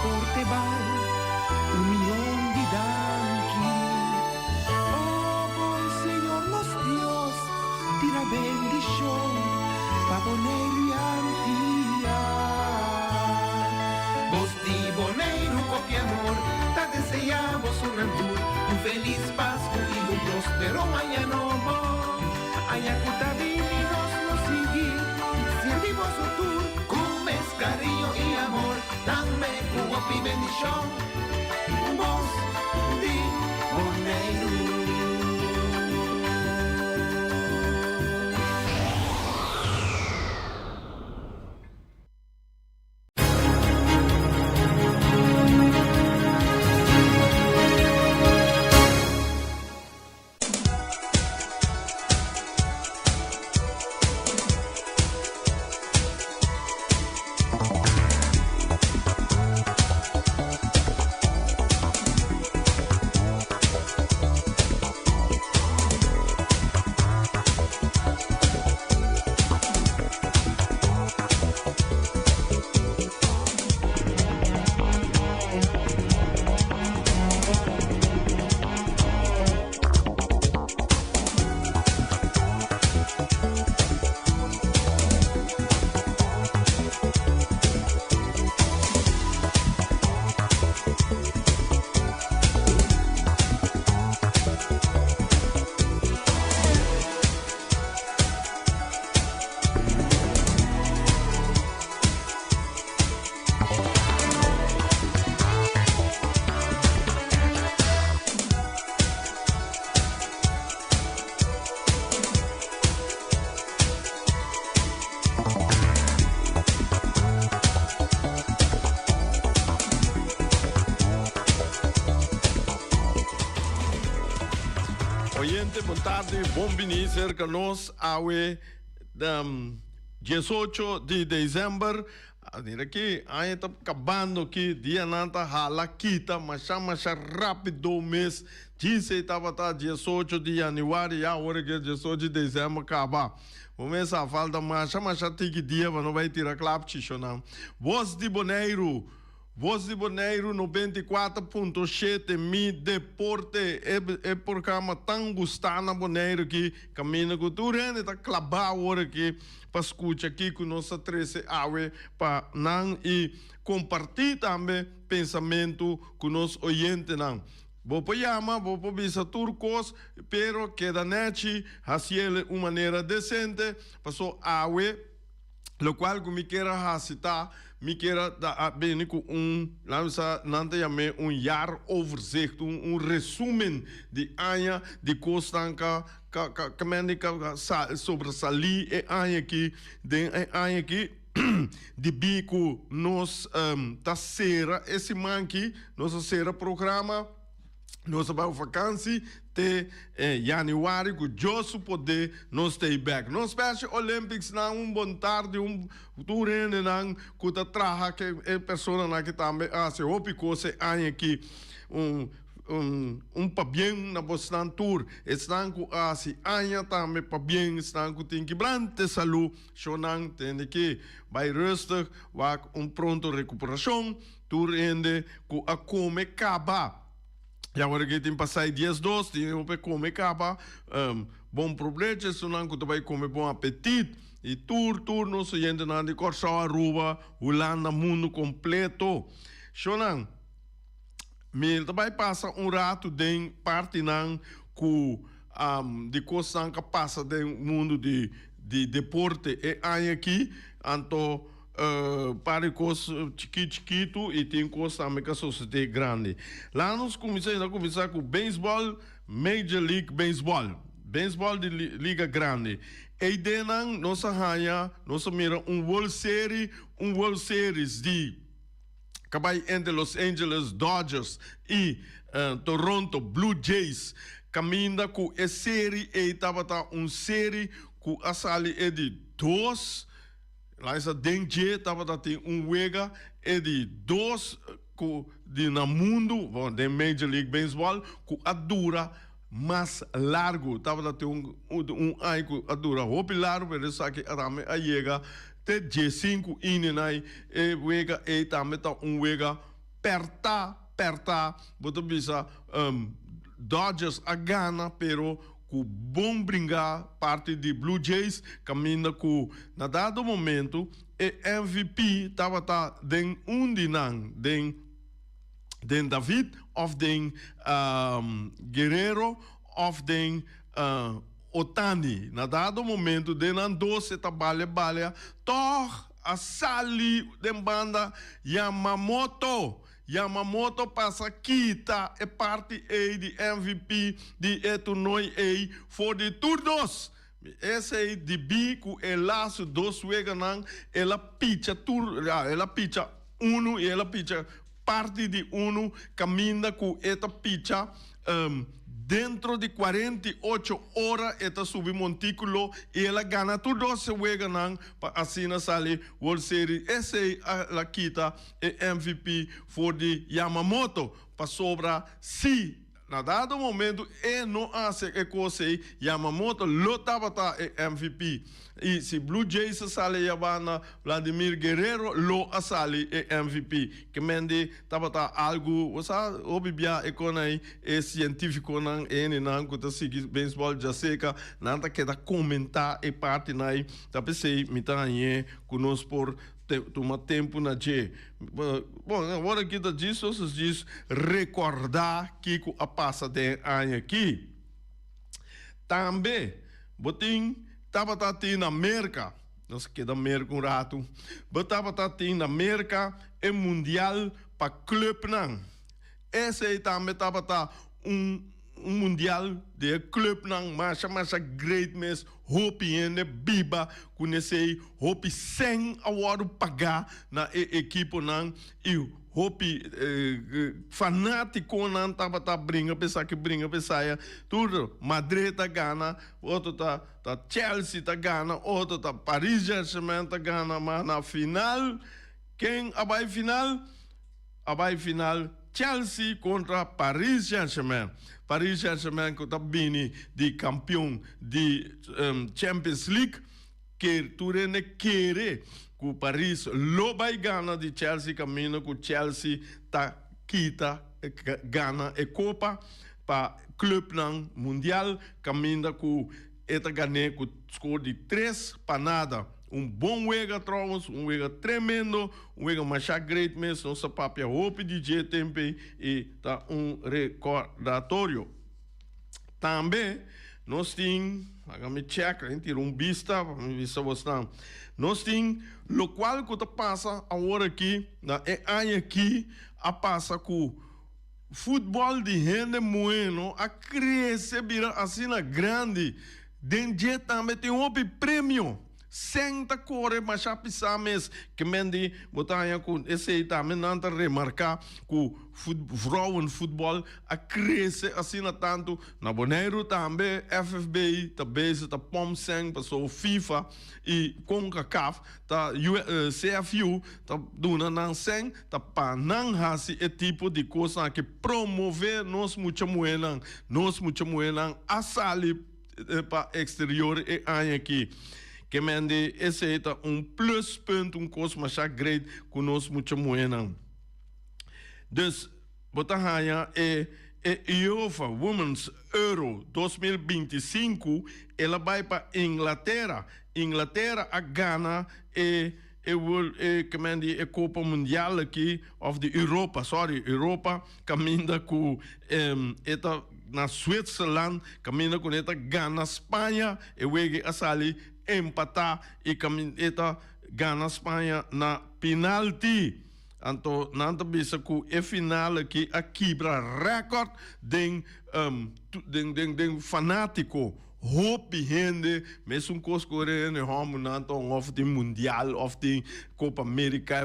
Portebal, 1,000,000 de danki. Oh, bom Senhor nos Dios, tira bendición, pa boneiro e antia. Vos di boneiro con mi amor, te deseamos un rentur, un feliz Pascua y un próspero año nuevo. Aña curta divinos nos sigue, servimos un tour, con cariño y amor, dame cuba y bendición. Vos di boneiro. Oyente, boa tarde, bom venir conosco ao 18 de dezembro. Aqui, a gente está acabando aqui, dia nanta hala kita, mas rápido o mês. Disse estava 18 de janeiro, e agora que 18 de dezembro acaba. O mês a falta, mas tique dia, mas não vai tirar clap, não. Voz de Boneiro. Voz de Boneiro 94.7 Mi Deporte é programa tão gostado na Boneiro que caminha com o Rende tá clavar agora aqui para escutar aqui com nossa 13 horas para não e compartilhar também pensamento com os oyentes não. Vou chamar, vou bisa turcos, pero queda nete, hacer uma maneira decente, passou awe, lo qual que me queira citar. Me queira bem com um jaar overzicht, resumen de anja de costanca que sobresalir e anja aqui de bico nos tá sera esse manque nossa sera programa nossa vacância te januário que Josu poder nos stay back. Nos Special Olympics na bom tarde turene na kuta traha que é pessoa na que também se opico se aqui pa bem na bostan tour estão com se anya também pa bem estão com tem quebrante saúde chonan tem que vai rustig wa pronto recuperação turende com a come caba. E agora que tem passado dias dois, tem que comer capa, bom problema, se não que vai comer bom apetite, e não se gente não de corção Aruba, Holanda, mundo completo. Shonan, me vai passar rato de parte não com de coisa que passa do mundo de deporte e aí aqui, então para coisa chiquito e tem coisa também que a sociedade grande. Lá nós começamos com beisebol, Major League Baseball, beisebol de liga grande. E daí nossa raia, nossa mira World Series de acabei entre Los Angeles Dodgers e Toronto Blue Jays. Caminha com a série e estava série com a sala de 2. Lá essa Dengue estava tendo wega de 2 de na mundo de Major League Baseball com a dura mais largo estava tendo ai com a dura hope largo pero isso que a chega até G5 inenai e wega e também wega perta, bota bisa Dodgers a gana, pero com bom brincar parte de Blue Jays, caminha com na dado momento e MVP tava den undinan den David of den Guerrero of den Otani. Na dado momento den andose balha a sali den banda Yamamoto passa quita é parte A de MVP de torneio A for de turnos. Esse aí de bico é laço dos veganan, ela picha ela picha uno e ela picha parte de uno, caminha com esta picha dentro de 48 horas esta subir montículo e ela gana tudo se veganan para assim na sali World Series. Essa aí a quita é MVP for de Yamamoto para sobra se na dado momento não hace coisa aí Yamamoto lotava MVP e se Blue Jays sale Yabana Vladimir Guerrero lo sale MVP que mende tava algo você obibia economia é científico não não que tá seguir beisebol já seca nada que da comentar e parte nai tá pensei me tá aí conosco por tomar tempo na G. Bom, agora que da disso, vocês diz recordar que a passa de ano aqui. Também, botim, tava na América, nós que da América um rato, botava na América é mundial para clube não. Esse aí também tava mundial de clube não, mas great mess hope ene biba conhecei hope sem award pagar na equipe não e hope fanático não tava brinca pensar tudo Madrid tá gana outro tá Chelsea tá gana outro tá Paris Saint-Germain tá gana mas na final quem abai final Chelsea contra Paris Saint-Germain. Paris Saint-Germain que está bem de campeão de Champions League, que tu não quer que Paris lo vai ganhar de Chelsea, caminho que Chelsea tá quita ganha a Copa para clube mundial, caminho que eta ganha com score de 3-0. Bom wega trouwens, wega tremendo, wega machar great mesmo, nossa papia hope de tempo e tá recordatório. Também nós temos, me check, vista você nós temos lo qual que passa agora aqui, na ano aqui, a passa com futebol de gente bueno, a crescer assim na grande, dentro também tem prêmio. Senta corre mas já pisamos que mendi botar com esse aí também não tá remarcar que vrouwen futebol a crescer assim na tanto na Bonaire também FFB também está pomseng passou FIFA e CONCACAF tá CFU tá dona não sen tá para não hasi e tipo de coisa que promover nos muito moenan a sali para exterior e aí aqui que mende esse é pluspunt, coisa mais great conosco muito moena. Dus, botahaya UEFA Women's Euro 2025, ela vai para Inglaterra. Inglaterra a Ghana que mende a Copa Mundial aqui of the Europa caminha com eta na Suíça, caminha com eta Ghana, Espanha, e wege asali empatar e caminheta gana Espanha na penalti. Então, nanta bisa ku e final aqui a quebra recorde den fanático hope gente mesmo coisa correndo homo nanto of the mundial of the Copa América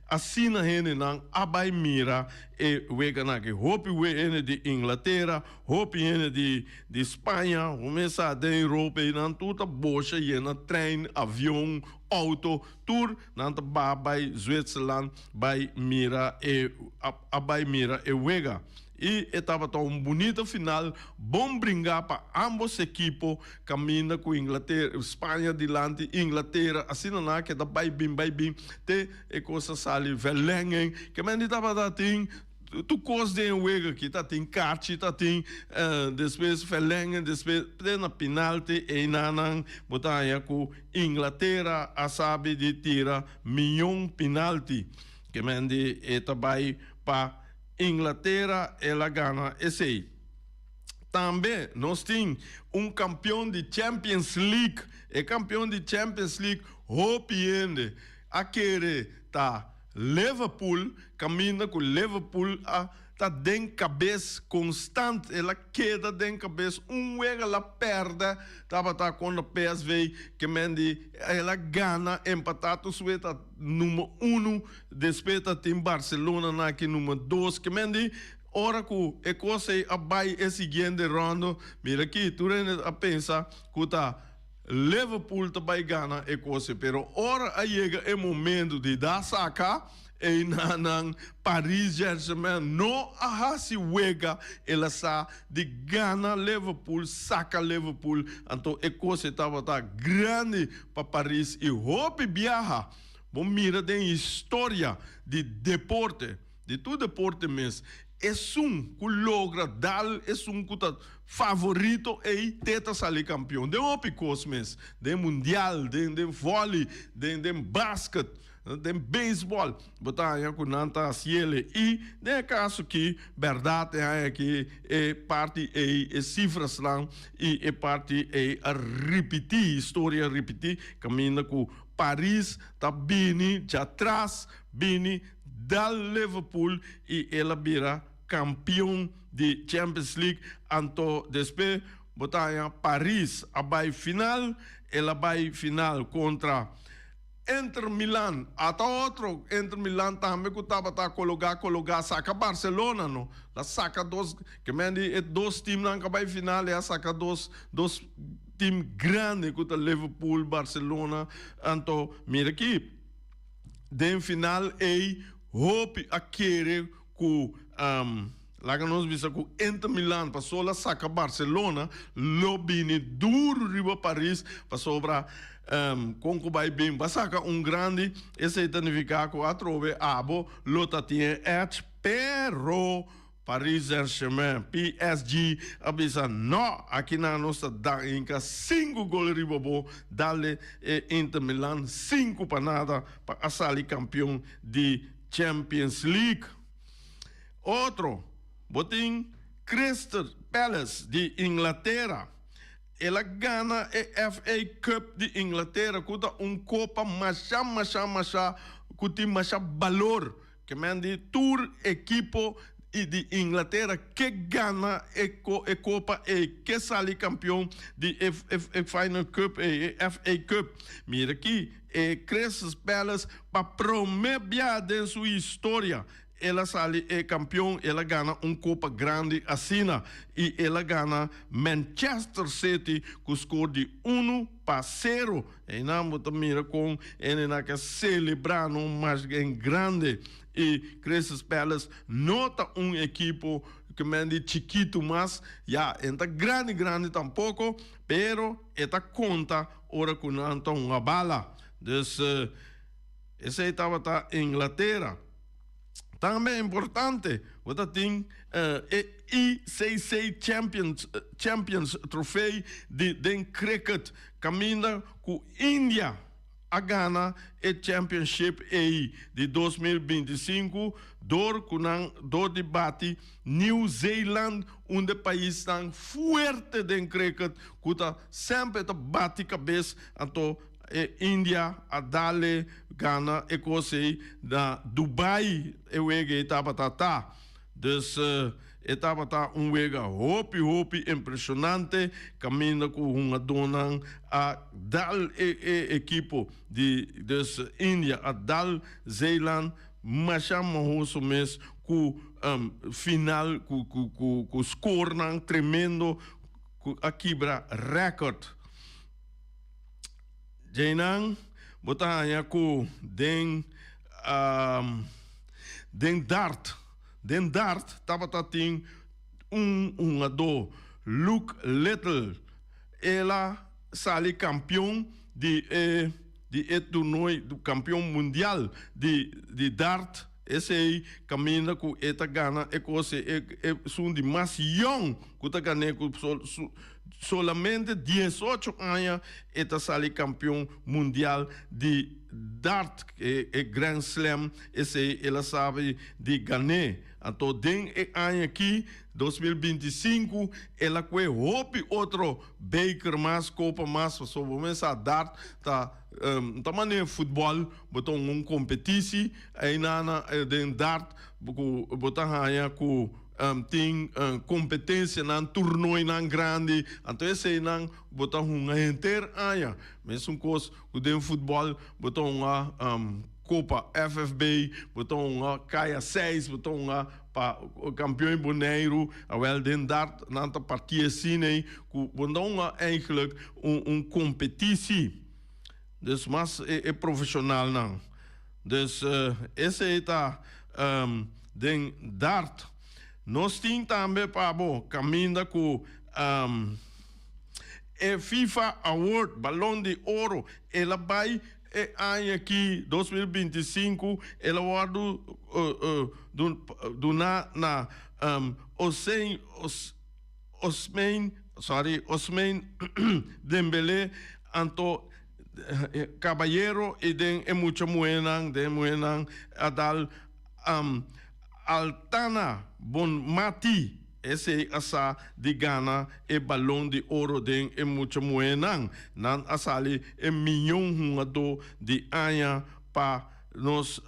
assim na gente não abai mira e wega na que hope we ene de Inglaterra hope ene de Espanha começa da Europa e não tudo bocha e na trem avião auto tour nanto ba by Switzerland by mira e abai mira e wega E estava bonita final, bom brincar para ambos equipos, caminha com Inglaterra, Espanha dilante, Inglaterra, assim não é que está vai bem, te e coisa sali verlengen, que men estava da ting, tu cos de wega aqui, tá tem kart, tá tem depois verlengen, depois na penalti e nanan botaia com Inglaterra a sabe de tira milhão penalti, que men de eta vai para Inglaterra ela ganha esse aí. Também nós temos campeão de Champions League. E campeão de Champions League, hopiende. Aquele tá Liverpool, caminha com Liverpool, tá dentro cabeça constante. Ela queda dentro cabeça. Vez ela perde, tá com o PSV, que mendi, ela ganha, empatado, sueta número 1, depois tem Barcelona na aqui número 2, que mendi, ora que a coisa vai a seguinte ronda, mira aqui, tu a pensar que tá Liverpool vai ganhar a coisa, pero ora chega o momento de dar saca, e na Paris Saint-Germain não há se wega ela sa de gana Liverpool saca Liverpool então a coisa estava grande para Paris e hope viaja bom mira tem história de deporte de todo deporte mesmo é que logra dar é que tá favorito e tenta sair campeão de hope coisa mesmo de mundial de vôlei de basquete de beisebol, botar com nanta ciele e de caso que verdade é que é parte e cifras lá e parte é a repetir história repetir caminha com Paris tá bini já atrás bini da Liverpool e ela vira campeão de Champions League anto depois botar Paris a vai final ela vai final contra Inter Milan, até outro Inter Milan também que estava colocar saca Barcelona não, la saca dois, que mendi dois times não vai final e saca dois times grandes que tá Liverpool, Barcelona, então mira aqui, den final hope a querer que lá que nós vimos que Inter Milan passou lá saca Barcelona, lobby duro riba Paris passou para com vai bem, basaka grande, esse significa que a trove abo, lota tinha pero Paris Saint-Germain, PSG, abisa não, aqui na nossa da inca 5 gols ribobo, dale Inter Milan 5 para nada para sair campeão de Champions League. Outro, botin Crystal Palace de Inglaterra. Ela ganha a FA Cup de Inglaterra, que é copa macha, que tem macha valor, que manda tour equipo de Inglaterra que ganha a copa e que sai campeão de Final Cup e FA Cup. Mira aqui, Crystal Palace para prometer de sua história. Ela sai campeão, ela ganha copa grande assina e ela ganha Manchester City com score de 1-0. E não mira com ele que celebrando mais grande e Crystal Palace nota equipo que mende chiquito mas já entra grande tampouco, pero esta conta ora com uma bala. Dus esse estava em Inglaterra. Também é importante, você tem ICC Champions Trophy de cricket, caminha com Índia a ganhar o Championship de 2025, do debate New Zealand, país tão forte de cricket, que sempre bate cabeça, então Índia a dale Ghana e coisa da Dubai e wega etapa tá dus etapa tá wega hope impressionante caminha com uma dona a dal equipo de Índia a dal Zealand mas chamamos mês com final com score tremendo a quebra recorde. Jainang botanya ko den dart Den dart, tabata ting, do, Luke Little. Ela sali campeão de toernooi, campeão mundial de dart. Esse aí caminha com esta gana, é coisa, são de mais young, que tá ganhando solamente 18 anos, esta sali campeão mundial de dart, Grand Slam, esse aí ela sabe de ganhar. Então, den ano aqui, 2025, ela foi outro Baker mais, Copa mais, só vamos a dar, tá maneira futebol, botar competição, aí na den dart, botar aí com tem competência na torneio na grande, então esse aí não botar inteira aí, mesmo coisa, o den futebol, botar Copa FFB, botou Caia 6, botou para o campeão boneiro, a den dart, nanta partida assim, botou eigenlijk competitie. Dus mas é profissional não. Dus esse aí tá den dart. Nós temos também para caminhar com FIFA Award, Balão de Ouro, ela vai ano aqui, 2025, ela vai na Osman Dembélé, Anto Caballero e den mucha muenang adal Altana Bonmati. Esse asa de Ghana e balão de ouro den e mucha muenang nan asali e milhão de anos para nos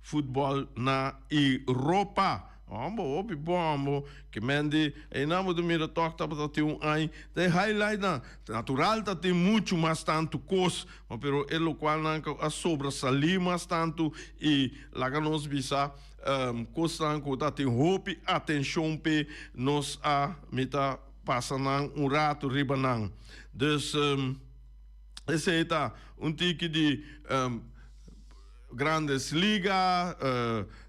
futebol na Europa. Bom, que mende e namo do mira toca para ter ai de highlight na natural tá tem muito mais tanto cos, mas pero ele qual não a sobra salir mais tanto e lá nos visa costan que tá tem hope atenção pe nos a mita passa um rato ribanang. Dus esse aí tá tique de Grandes Liga,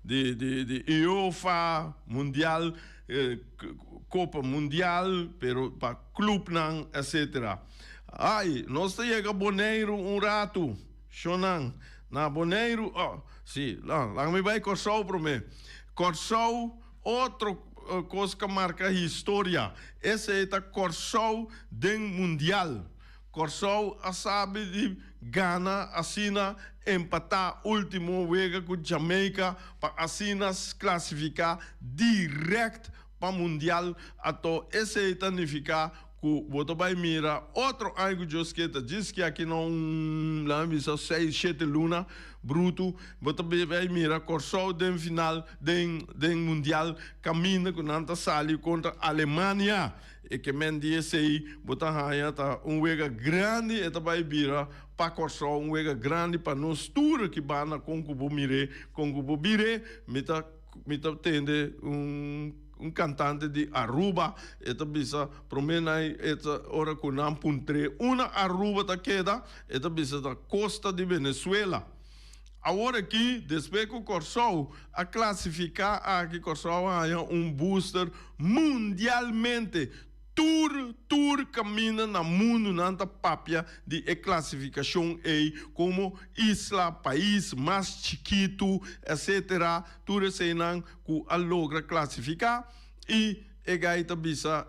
de UEFA, Mundial, Copa Mundial, pero para clube, etc. Ai, nós chega Boneiro rato, Shonan, na Boneiro, sim, lá me vai Corsol para mim. Corsol, outro coisa que marca a história. Esse é o Corsol do Mundial. Corsol a sabe de Ghana, assina empatar último vega com Jamaica para assina classificar direto para Mundial. Até esse significa que você vai mirar outro algo que diz que aqui não lá missa 6, 7 luna bruto, você vai mirar Corsol do final do Mundial caminha com nanta sali contra a Alemanha. E que mendi esse aí, botar raia tá vega grande, e vai virar para Corsol, vega grande para nós tudo que vai na Concubo Bire, me tá tende cantante de Aruba, eta bisa promena eta ora com nam puntre, uma Aruba tá queda, eta bisa da costa de Venezuela. Agora aqui, depois que o Corsol a classificar aqui Corsol há booster mundialmente. Tour caminha no mundo nanta papia de classificação como isla, país mais chiquito, etc. Tudo isso não que a logra classificar e gaita bisa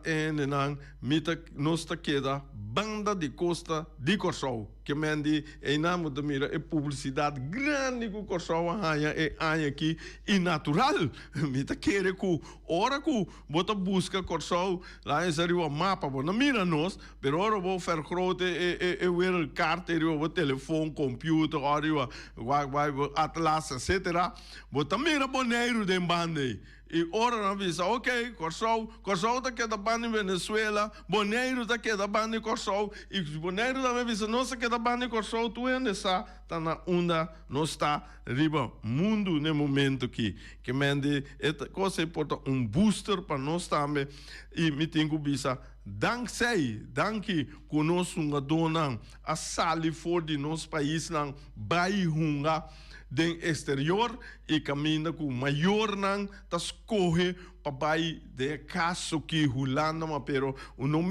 nan mita nosta queda banda de costa de Corsol que mendi namo de mira publicidade grande que Corsol é aqui e natural mita querer que ora que bota busca Corsol lá em serio mapa bona mira nós pero ora vou vergroten ver carta o telefone computer ora vai atlas etc. bota mira boneiro de bande e ora na visa, ok, Corsol tá queda banda em Venezuela, Boneiro tá queda banda em Corsol, e Boneiro também visa, nossa queda banda em Corsol, tu ainda tá na onda, não está riba mundo no momento que mende, esta coisa importa booster para nós também, e me tenho visa, danke conosco dona a sali for de nosso país não vai hunga den exterior e caminha com maior não tá escorre para de caso que Holanda, mas pero não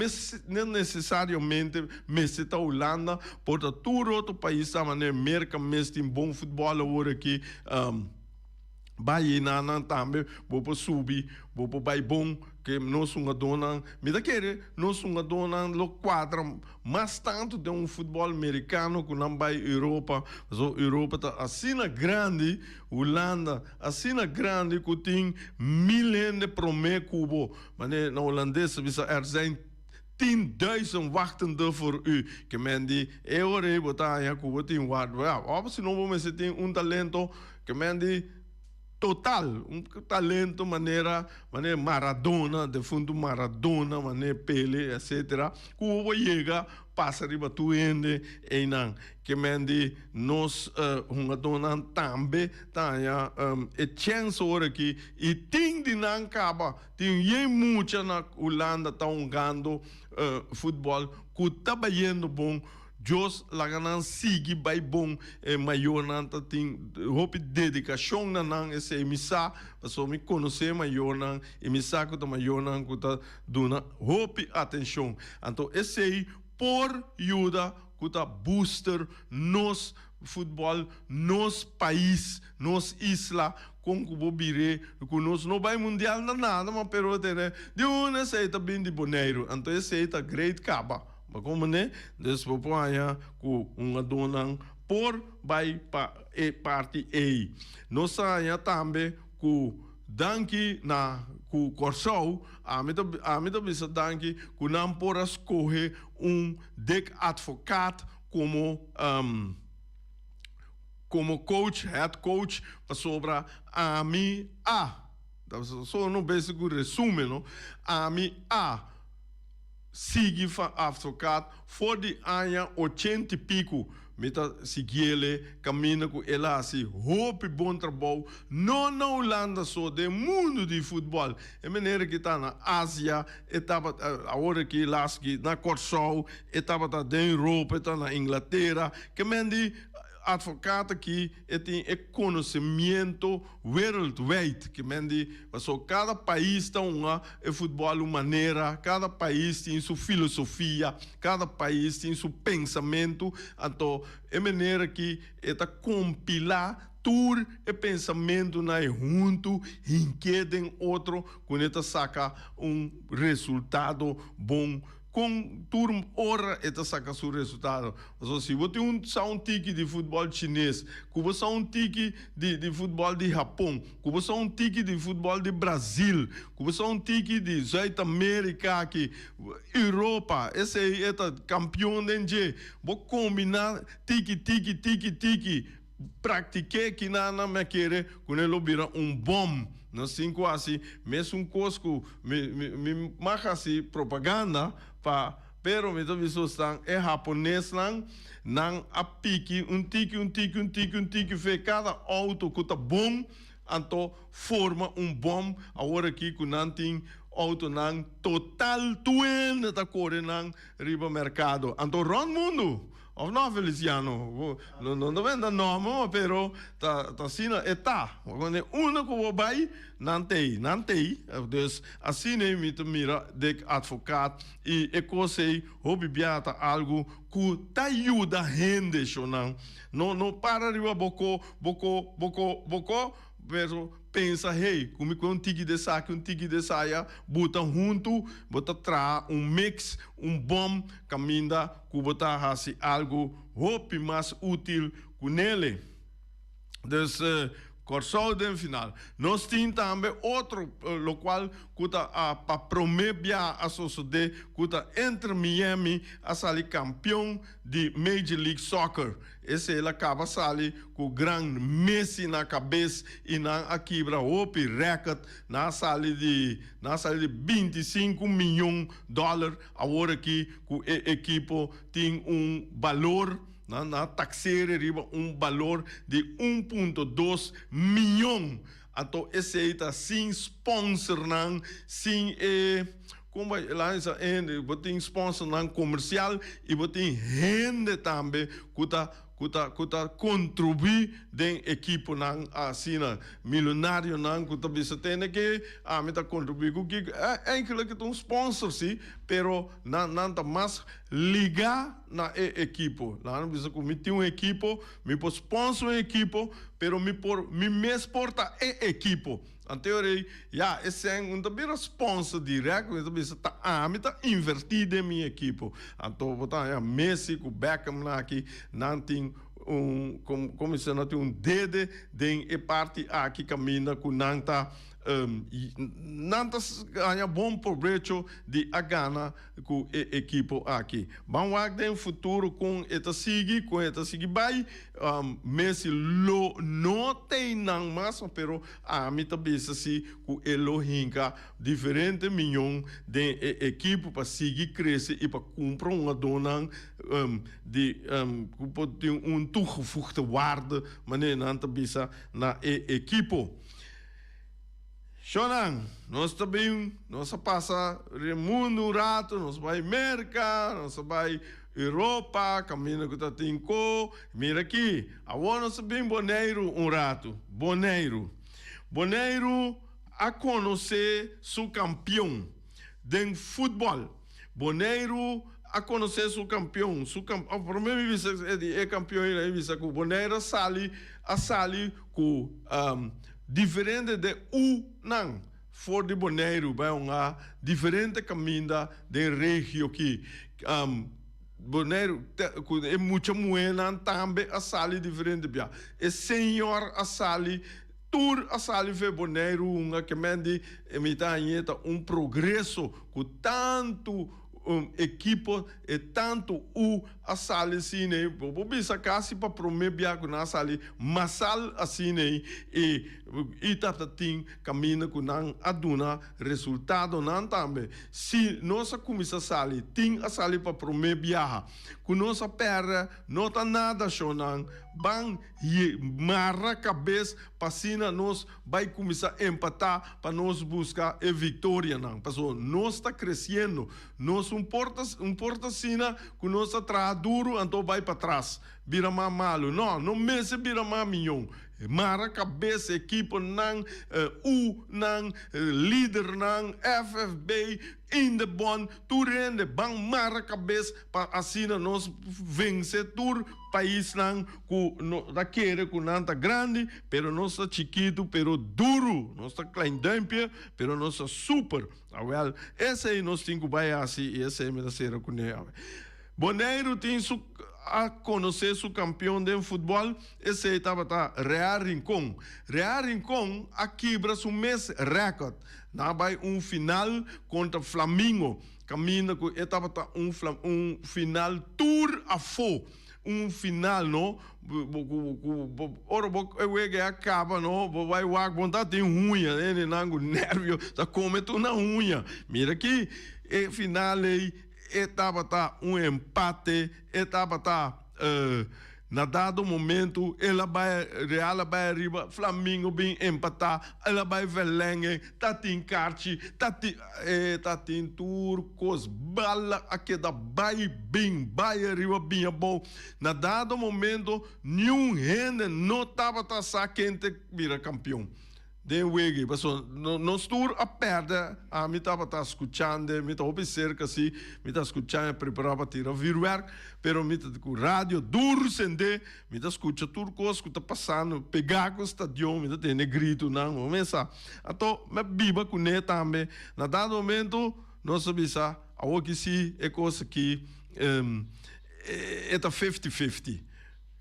necessariamente meseta Holanda, porque todo outro país também América mesmo tem bom futebol agora aqui. Vai na também, vou subir, vou vai bom que nós uma dona, me dá querer, nós uma dona lo quadra mais tanto de futebol americano que não vai Europa, so Europa tá assim na grande, Holanda assim na grande que tem milhões de promessas cubo, mas na holandesa bisa zijn 10.000 wachtende voor u. Que men die eure botar ja cubo tem waard. Ja, se não vamos ter talento que men die total, talento, maneira Maradona, de fundo Maradona, maneira Pele, etc. Cuba chega, passa riba tu ende, e não, que mende nós, dona também, tá, e chance ora aqui, e tem de não acaba, tem muita na Holanda, tá jogando futebol, que tá bem bom, Jos laganan sigi bay bom maior nan ta ting hopi dedicação nan esse emissa paso me conhecer maior nan emissa que ta maior nan que ta dona hopi atenção então esse aí por ajuda que ta booster nos futebol nos país nos isla com o bobire que nós não vai mundial nada mas pero tere de uma sei tá bem de boneiro então esse aí tá great caba como né depois põe com dona por vai para parte A nós saia também com danke na com Corsol a mim bisa danke com não por escolher dek advogado como coach head coach para sobra a mim só não basic resume não a mim Sigi van advocaat voor die anja 80 pico met dat sigele caminho com ela assim hope bom trabalho não na Holanda só de mundo de futebol e maneira que está na Ásia etapa agora que lá que na Corsol etapa tá na Europa tá na Inglaterra que mendi advogado que tem conhecimento worldwide, que mendi, cada país tem futebol uma maneira, cada país tem sua filosofia, cada país tem seu pensamento, então é maneira que compilar tudo e pensamento na junto, inquieta outro, quando saca resultado bom. Com turno hora eta saca seu resultado. Então, se você tem um tique de futebol chinês, que você um tique de futebol de Japão, que você um tique de futebol de Brasil, que você um tique de South América, que Europa, esse é campeão de NG, vou combinar tique, pratiquei que na me querer, quando ele vira bom. Não sei quase, mesmo cosco, me marca assim propaganda, pero me tô vendo é japonês não a pique tique fez cada auto que tá bom, então forma bom, agora aqui que não tem auto não total tuendo tá correndo riba mercado, então rond mundo. Of não, Feliciano, não vendo nome, pero tá assim está. Quando único vai não tem. Então assim me mira de advogado e sei hobby biata algo que tá ajuda a gente, não para riba bocô, pero pensa, hey, como que um tique de saia, bota junto, bota tra mix, bom, caminha, que bota assim algo, hope mais útil com ele. Então, Corsol no final. Nós temos também outro, lo qual para promover a sociedade, que entre Miami a sair campeão de Major League Soccer. Esse ele acaba sair com o grande Messi na cabeça e na quebra o recorde na sair de 25 milhões de dólares. Agora que o equipe tem valor na taxeira riba valor de 1,2 milhão. Então esse aí está sem sponsor não, sem como lá tem sponsor não comercial e tem rende também que kuta contribui den equipo nang asina milionário nang kuta bisa tene que mita contribui ku que eigenlijk het un sponsor si pero nanta mas ligar na equipo lá bisa ku mi tem equipo mi po sponsor equipo pero mi mes porta equipo anteriormente, esse é também sponsor direto, então bisa me tá invertido em minha equipe. Então, botar Messi com Beckham lá aqui, não tem como se não tem dedo de parte aqui caminha com nanta nanta ganha bom proveito de a gana com a equipe aqui. Vamos ver no futuro com esta sigue vai Messi não tem não mais, pero me também se com ele hinca diferente milhão de equipe para seguir crescer e para comprar uma dona de toegevoegde waarde, wanneer não também na equipe. Shonan, nós também, nós passa o mundo um rato, nós vai América, nós vai Europa, caminho que tá tinco, mira aqui, agora nós bem Boneiro um rato, Boneiro a conhecer seu campeão de futebol, Boneiro a conhecer seu campeão, para mim é campeão ele visa que Boneiro sali com diferente de não for de Boneiro vai diferente caminho de região que Boneiro é muito moeda também a sali diferente bia é senhor a sali tour a sali ve Boneiro que mende emita progresso com tanto equipo e tanto a sali sine bisa kasi pa promebia ku na sali masal asine e itatating camina ku nang aduna resultado nan tambe si nossa comissa sali ting a sali pa promebia ku nossa perra nota nada shonan bang marra cabeça passina nos vai começar a empatar para nós buscar a vitória não passou nós está crescendo nós importa sina que nós atrás duro então vai para trás vira mais malo não mese vira mais milhão mara cabeça equipe não não líder não FFB in de bon toerende bang mara cabeça para assim nós vencer tur país não da querer com nanta grande pero nós tá chiquito pero duro nós tá klein duimpje pero nós tá super well esse aí nós tem que vai assim esse aí me dá ser com ele Boneiro tem a conhecer seu campeão de futebol esse aí estava Real Rincón a quebra seu mês recorde na vai final contra Flamengo caminha com estava final tour a fo final não ora que acaba não vai vontade tem unha né nango nervio tá come tu na unha mira aqui e final aí estava empate estava na dado momento ela vai Real vai arriba Flamengo bem empatar ela vai verlengue tatin carte tatin turcos bala aqui da vai bem vai arriba bem bom na dado momento nenhum rende não estava quente vira campeão de wege, passou nós tour a perda a mim estava escutando me estava observando assim me estava escutando preparava tirar virwerk pero me estava com rádio duro sende me estava escutando tudo coisa que está passando pegar com o estádio me estava tendo grito não começa então me biba com ele também na dado momento nós sabemos a que se é coisa que é 50-50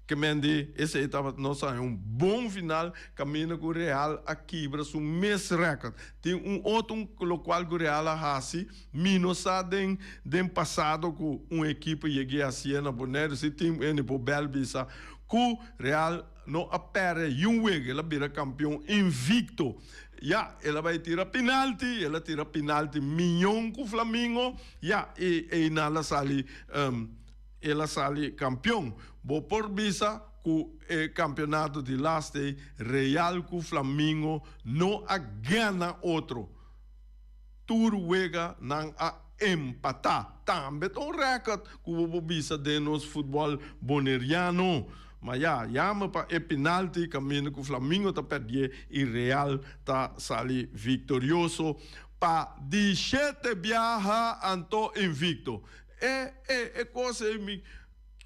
que mende esse estava nossa bom final caminha com o Real aqui para o mês recorde tem outro com o qual o Real hasi minosa den passado com equipe cheguei a Siena Boneiro se tem no Belbisa com Real no apere week ela vira campeão invicto ela vai tirar penalti milhão com o Flamengo e ela sali ela sali campeão por visa que o campeonato de last day Real com Flamengo não a ganha outro Turwega não a empatar também um recorde que o visa de nos futebol boneriano Mas chama para o penalti, caminho que o Flamengo está perdendo e Real está sali vitorioso para 17 viaja anto invicto. É coisa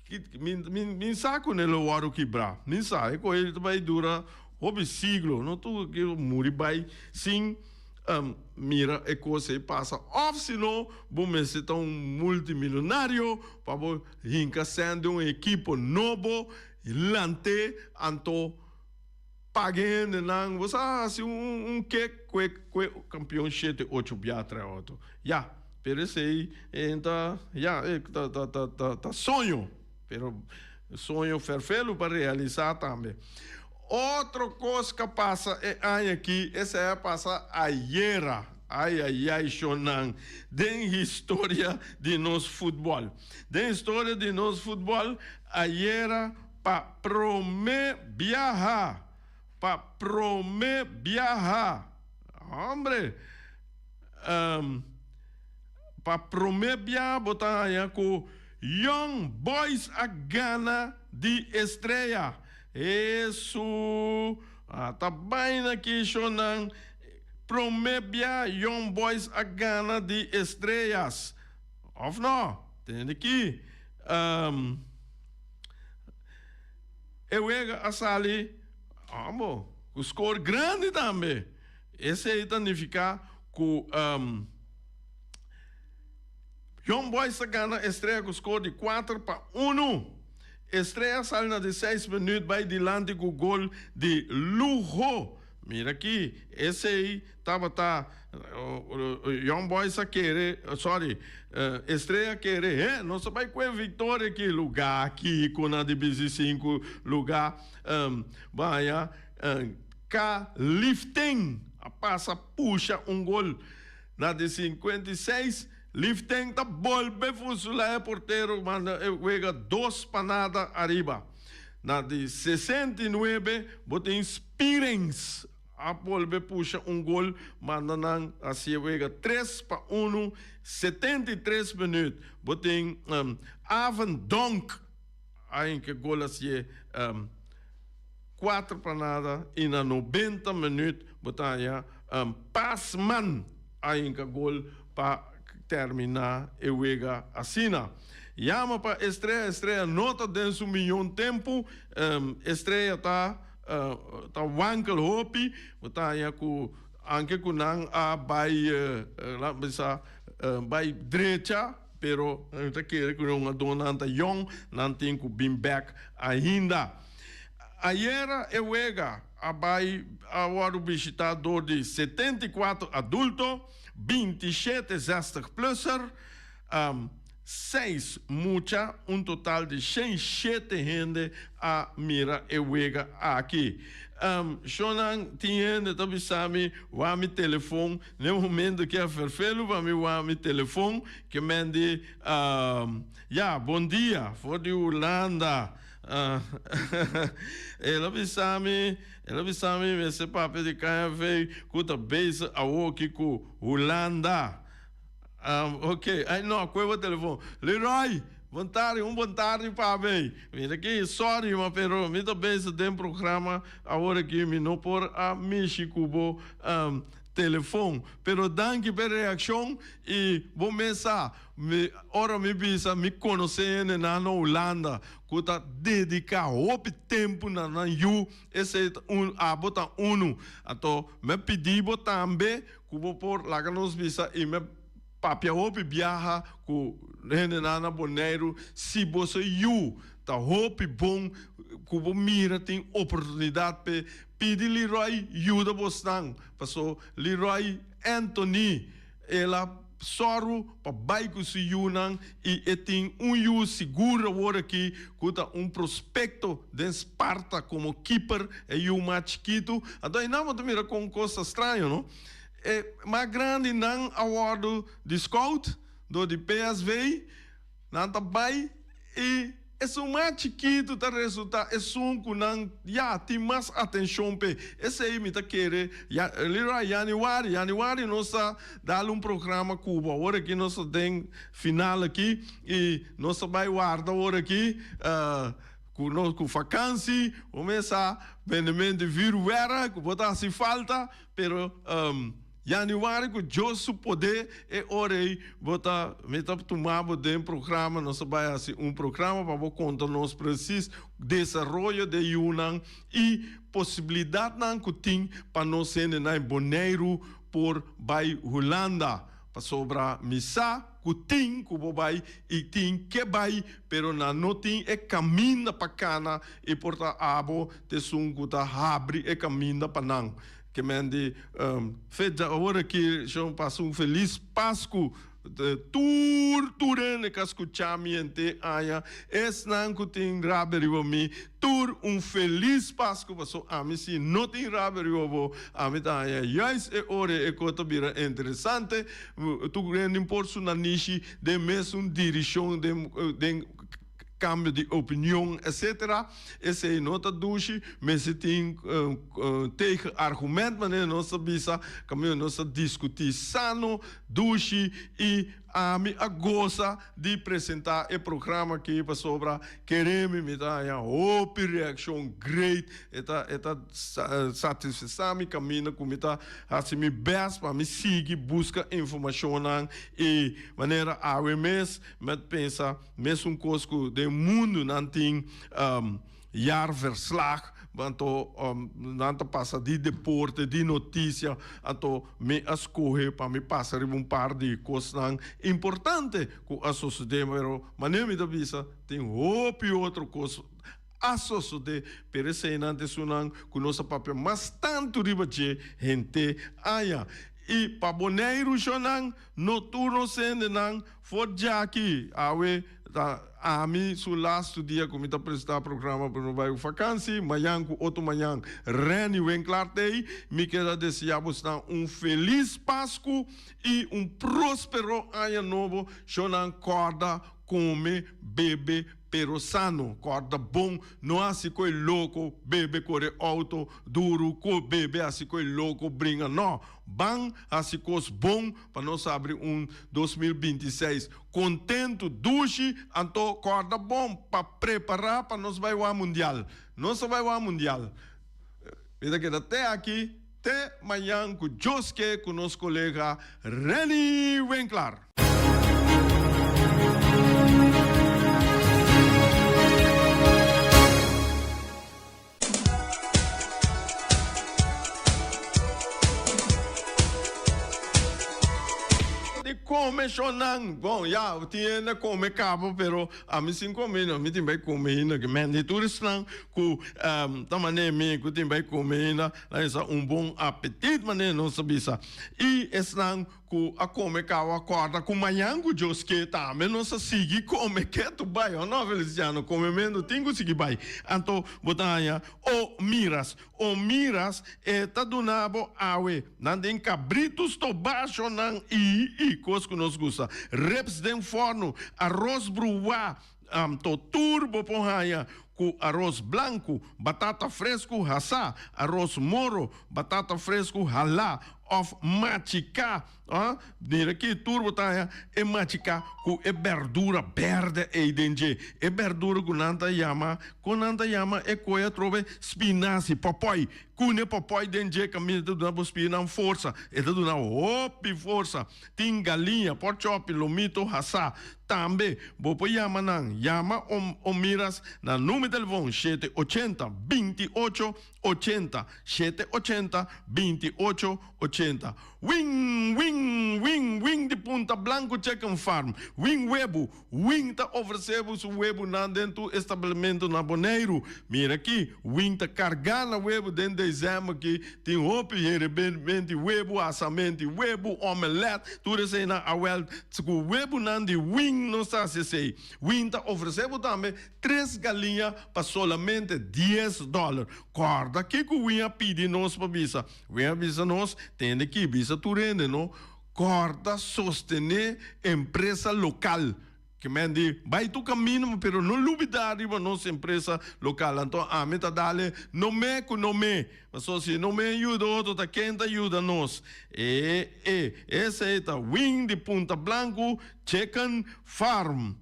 min saco nelo waro quebrar. Min sabe, ele vai durar hobby siglo, não tu que muri vai sim mira e coisa passa. Of senão, vamos ser tão multimilionário para hinca sendo um equipo novo, lante anto pagando não, você assim que campeão 7-8 biatra outro. Perecei, então, tá sonho, pero sonho perfeito para realizar também. Outra coisa que passa aqui, essa é passa ayer, Shonan, den história de nosso futebol. Den história de nosso futebol, ayer, para promer viajar, hombre, para promer viajar, botar aí com Young Boys a Gana de estreia. Isso, tá bem aqui, Shonan. Promebia Young Boys a Gana de estrelas. Of não? Tem aqui. Eu a sali. O score grande também. Esse aí significa que Young Boys a Gana estreia com o score de 4-1. Estreia salna de 6 minutos, vai diante com o gol de Lujo. Mira aqui, esse aí Young Boys a querer, estreia querer, não se vai com a vitória aqui, lugar aqui, com a divisão 5, lugar, Lifting, passa, puxa um gol, na de 56, Lifting da volve fuzilar porteiro, manda juega 2 panadas arriba. Na de 69, botem Spirens, a volve puxa um gol, manda não, assim juega 3-1, 73 minutos. Botem Avan Donk, aí que gol assim 4 panadas, e na 90 minutos, botem Passman, aí que gol para terminar e juega assina. Chama para estreia nota dentro de milhão de estreia tá wankel hopi, tá com anche com não a vai direita, pero tá querendo com uma donante young, não tem com been back ainda. Ayer eu juega agora o visitador de 74 adulto, 27 60 pluser, 6 mucha, total de 107 gente a mira e juega aqui. Shonan tinha também sabe o telefone no momento que é perfeito para mim o telefone que mande bom dia for de Holanda. Ela sabe esse papel de canha veio com a base a aqui com Holanda. Ok, aí não, qual é o telefone? Leroy, boa tarde para bem. Vem aqui, sorry, mas pero me também tem programa agora que me não por a México telefone, pero danke pela reação e vou começar. Ora me bisa me conhecer na Holanda, que tá dedicar o tempo na esse botar então me pedi também que vou por lá que nos bisa e me papia hopi viaja com renana boneiro se você tá hopi bom que você mira tem oportunidade para pedir Leroy ajuda você passou Leroy Anthony ela soro para bairro se Yunnan e tem seguro agora aqui que tá prospecto de Esparta como keeper e mais chiquito então não vou mira com coisa estranha não mais grande não award de scout do PSV não tá bem e esse mais chiquito tá resultado é que não tem mais atenção pe esse aí me tá querer Januário nós dá programa Cuba agora que nós tem final aqui e nós vai guardar agora aqui conosco vacância, começa vendimento de viruera, que botar se falta, pero januário que Deus poder e orei botar meta tomar um programa, nós vai assim programa para contar nós preciso desenvolvimento de Yunnan e possibilidade não que tem para nós ser na Bonaire por vai Holanda para sobra missa que tem que vai e tem que vai pero não tem é caminho para cana e porta abo te sungu ta abre e caminho para não que mende fez agora que já passou feliz Páscoa turene que escuchamiente aya es nan que tem raberi mi tur feliz Páscoa passou a mim se não tem raberi o a mim tá aya yes e ore e coto bira interessante tu grande imporso na niche de mesmo direção de cambio de opinião, etc. Esse é nota duche, mas se tem tegen argument, mas não se bisa, como não se discutir sano, duche e a mim a goza de apresentar o programa que para sobra queremos me dar uma reação great, eta satisfação me caminha como está assim me best para me seguir busca informação e maneira a mes met pensa mesmo coisas de mundo não tem jaarverslag want nanta passa de deporte, de notícia, então me escolhe para me passar par de coisas importantes que a sociedade, mas nem me dá visa, tem outra coisa a sociedade, per esse não sunan que nossa papel, mas tanto riba de gente aya. E para Bonaire Jonan, noturno sendo não, for já aqui, a mim, so last dia, como está apresentar o programa para o bairro vacância, manhã com outro manhã, Reni Wenclartei, me quero desejar feliz Páscoa e próspero ano novo, Jonan corda, come, bebe, pero sano, corda bom, não assim coi louco, bebe corre auto, duro, co bebe assim coi louco, brinca, não, bang, assim coisa bom, para nós abrir 2026, contento, duche, então corda bom, para preparar para nós vai ao Mundial, nós vai ao Mundial, vida que até aqui, até amanhã, com Joske, com nosso colega Reni Wenclar. Come chonan, bom, já tinha come cabo, pero a mim sim come, não me tem bem comer ainda, que mende turistan, que também me que tem bem comer ainda, essa bom apetite, mas não sabe isso. E estão que a come cabo acorda com manhã que Deus que também não se sigue come que tu vai, não Feliciano, come menos tem que seguir vai. Então, botanha, o miras tá donabo awe, não tem cabritos to baixo não e coisa que nos gusta. Reps den forno, arroz bruá, to turbo ponhaia, com arroz branco, batata fresco, hassá, arroz moro, batata fresco, halá, of machica, dire aqui turbo tá é machica com é verdura verde e denge, é verdura com nanta yama é coia trove spinaci, papai, com ne papai denge caminho do na spina força, é do na hopi força, tem galinha, porchop, lomito, hassá, também, bopo yama o miras na número de telefone 780 28 80 780 28 80. Wing de Punta Blanco Chicken Farm. Wing Webo. Wing tá oferecendo o webo dentro do estabelecimento na Bonaire. Mira aqui, Wing tá carregando o webo dentro de dezembro aqui. Tem roupa, mente webo, assamento, webo, omelete. Tudo isso aí na awel. O webo de Wing não está assim. Wing tá oferecendo também 3 galinhas para somente $10. Corda aqui que o Wing pede nós para visa. Wing avisa nós, tem que visa turende, não? Corda sostener empresa local. Que me diz, vai tu caminho, pero não lubidar riba nossa empresa local. Então, a meta dale, não me. Mas se não me ajuda, outro tá quem tá ajuda nós. Esse é o Wing de Punta Blanco Chicken Farm.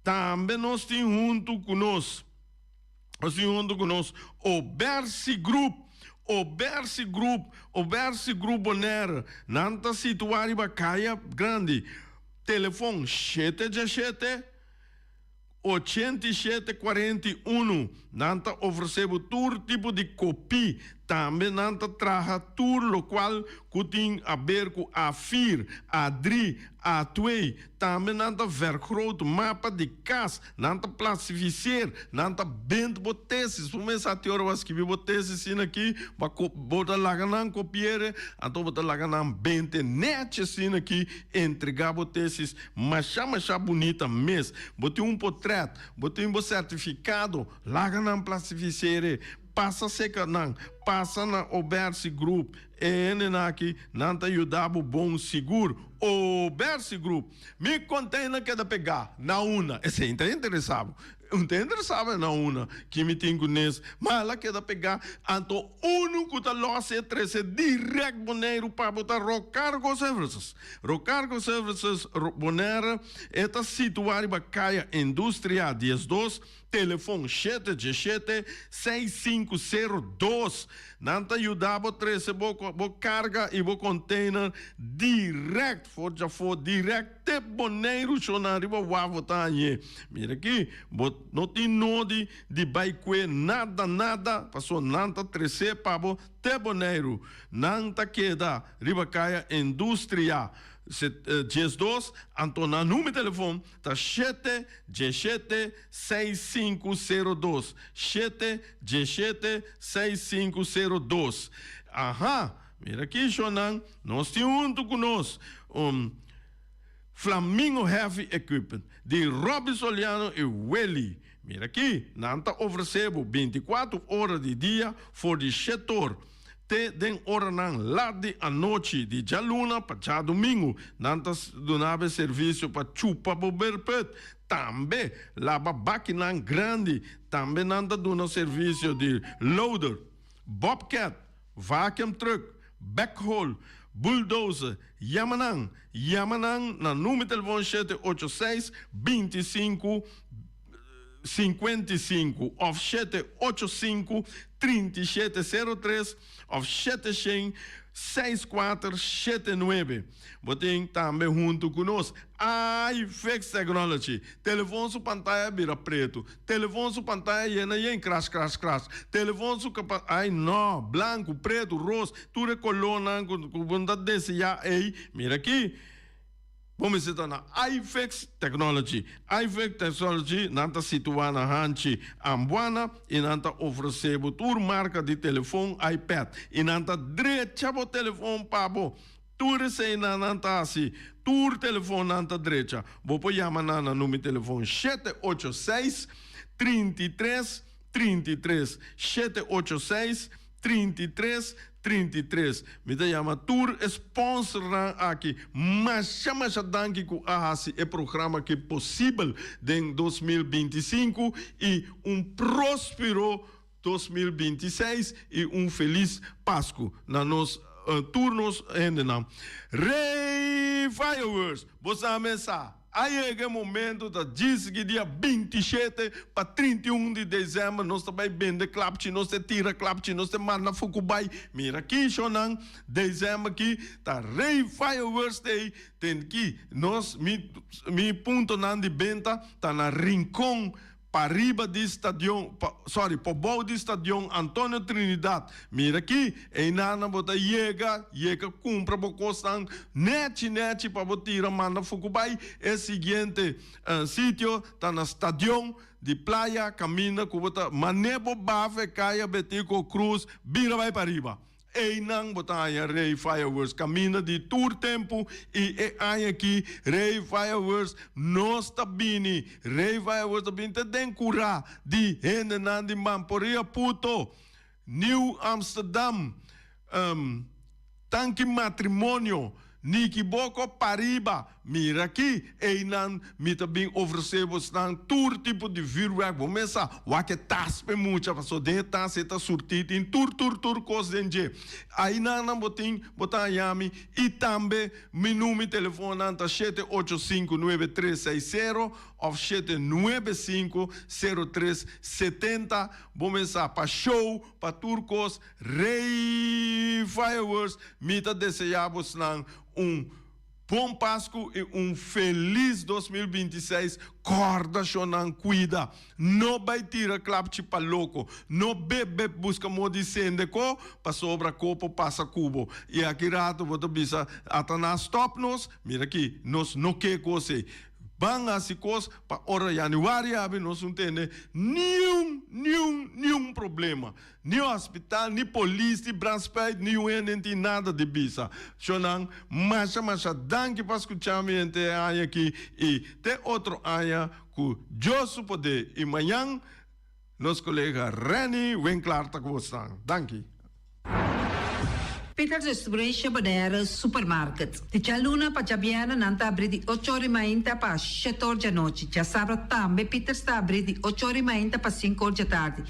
Também nós temos junto conosco Assim, junto conosco, o Bersi Group. O Bersi Group Bonaire, nanta situari Bacaia Grande. Telefone 717 8741. Nanta oferecemos todo tipo de copy. Também nanta traga tudo lo qual kuting a ver com A4, A3, A2. Também nanta vergroot mapa de cas. Nanta classificar. Nanta bent boteses. Começa a teoria was que vi boteses sin aqui. Bota laganan copiere. Então bota laganan bente net sin aqui. Entregar boteses. Macha bonita mes. Botei portrait. Botei certificado. Laganan classificar. Passa seca não, passa na Oberse Group, aqui, não tá ajudando bom seguro. Oberse Group, me container que da pegar na una, esse é interessado. Não interessava na una, que me tem com nesse, mas ela quer pegar, então, único da loja é trazer direto boneiro para botar Rocargo Services. Rocargo Services, boneira, está situado em Bacaia Indústria 12, telefone 717-6502. Não te ajudava a trazer boa carga e boa container direto, já for direto, te boneiro, chonar, vou tá aí. Mira aqui, não tem nome de baique, nada, passou nada, trazer para o te boneiro. Não te queda, Ribacaia Indústria. 12, Antônio, número de telefone, tá 717-6502. 717-6502. Aham, mira aqui, Jonan, nós temos junto conosco, Flamingo Heavy Equipment, de Robin Soliano e Welly. Mira aqui, nós oferecemos 24 horas de dia for de setor. Te den hora nan lade a noite de já luna para já domingo. Nantas donava serviço para chupa boberpet. Também lava máquina grande. Também nanta dona serviço de loader, bobcat, vacuum truck, backhoe, bulldozer, Yamanang na número de telefone 786 25 55 of 785 3703 of 76479. Botem também junto conosco iFix Technology. Telefone sua pantalla vira preto. Telefone sua pantalla em crash. Telefone sua ai não, branco, preto, rosa, tudo é colona com bondade desse já ei. Mira aqui. Vamos citar na iFix Technology. iFix Technology nanta situada na Hanchi Ambuana e nanta oferecemos toda marca de telefone iPad. E nanta direita o telefone para tudo sei na nanta assim. Tudo telefone nanta direita. Vou pôr chamar na número de telefone 786 33 33 786 33 33. Me chama Tour sponsor aqui. Mas chama danke com é programa que é possível em 2025 e próspero 2026 e feliz Páscoa na nos turnos ainda não. Rei Fireworks, você ameaça. Aí é o momento da diz que dia 27 para 31 de dezembro nós também vende clapchi, nós tira clapchi, nós manda fukubai. Mira aqui, Shonan, dezembro aqui, tá Rei Fireworks Day, tem que nós mi ponto nan de venda tá na Rincón. Para riba do estadião, para baixo do estadião Antônio Trinidad. Mira aqui, e nana bota chega compra para costar net para botar manda fukubai. É seguinte sítio tá na estadião de praia, caminha com bota manebo bave caia betico cruz, vira vai para riba. E não botar Rei Fireworks, caminha de tour tempo e aqui Rei Fireworks nós tá bem, Rei Fireworks tá bem, tem cura de gente não de Mamporia Puto, New Amsterdam, tanque matrimônio, Niki Boko Pariba, mira aqui, e nan, mita bem oferecemos nan tour tipo de vuurwerk, começa, wakke taspe mucha, passo de tas, eta surtit in tour, cos denje. Aí nan botin, botan yami, e também, meu número de telefone, anta 785-9360, of 795-0370, começar para show, para turcos, rei fireworks, mita desejamos nan bom Páscoa e feliz 2026. Corda, chonan, cuida. Não vai tirar clapte para louco. Não bebe, busca modicende co, para sobra copo, passa cubo. E aqui rato, vou te bisa, até stop nos, mira aqui, nos não que coisa. Bang asikos pa ora januari abi nós não tem nenhum problema. Nem hospital, nem polícia, nem branspeit, nem UNT, nada de bisa. Chonang, masha, danke para escutar me ente aí aqui e tem outro aí que eu supode e amanhã nosso colega Reni vem claro tá com você. Danke. Peter Distribution Bodera Supermarket. Ti c'è luna pa Jabiana nanta abri di 8 ore mainta pa 7 ore di notte. Già sabato tambe Peter sta abri di 8 ore mainta pa 5 ore di tardi.